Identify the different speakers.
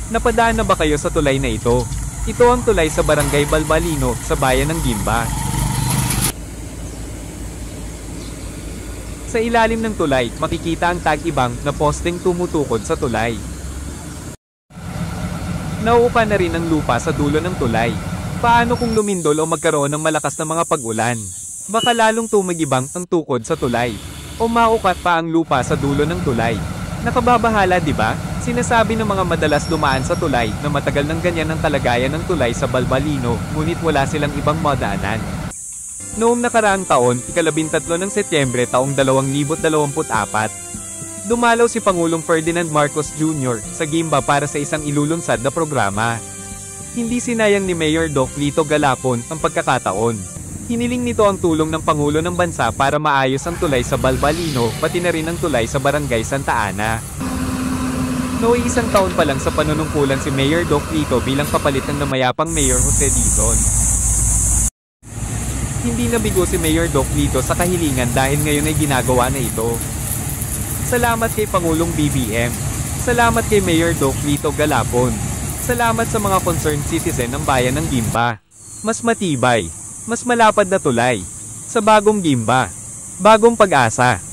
Speaker 1: Napadaan na ba kayo sa tulay na ito? Ito ang tulay sa Barangay Balbalino, sa bayan ng Gimba. Sa ilalim ng tulay, makikita ang tag-ibang na posteng tumutukod sa tulay. Nauupa na rin ang lupa sa dulo ng tulay. Paano kung lumindol o magkaroon ng malakas na mga pag-ulan? Baka lalong tumagibang ang tukod sa tulay. O maukat pa ang lupa sa dulo ng tulay. Nakababahala, di ba? Sinasabi ng mga madalas dumaan sa tulay na matagal ng ganyan ang kalagayan ng tulay sa Balbalino, ngunit wala silang ibang madaanan. Noong nakaraang taon, ika-13 ng Setyembre taong 2024, dumalaw si Pangulong Ferdinand Marcos Jr. sa Gimba para sa isang ilulunsad na programa. Hindi sinayang ni Mayor Doc Lito Galapon ang pagkakataon. Hiniling nito ang tulong ng Pangulo ng Bansa para maayos ang tulay sa Balbalino, pati na rin ang tulay sa Barangay Santa Ana. Noong isang taon pa lang sa panunungkulan si Mayor Doc Lito bilang kapalit ng namayapang Mayor Jose Dizon. Hindi nabigo si Mayor Doc Lito sa kahilingan dahil ngayon ay ginagawa na ito. Salamat kay Pangulong BBM. Salamat kay Mayor Doc Lito Galapon. Salamat sa mga concerned citizen ng bayan ng Gimba. Mas matibay, mas malapad na tulay. Sa bagong Gimba. Bagong pag-asa.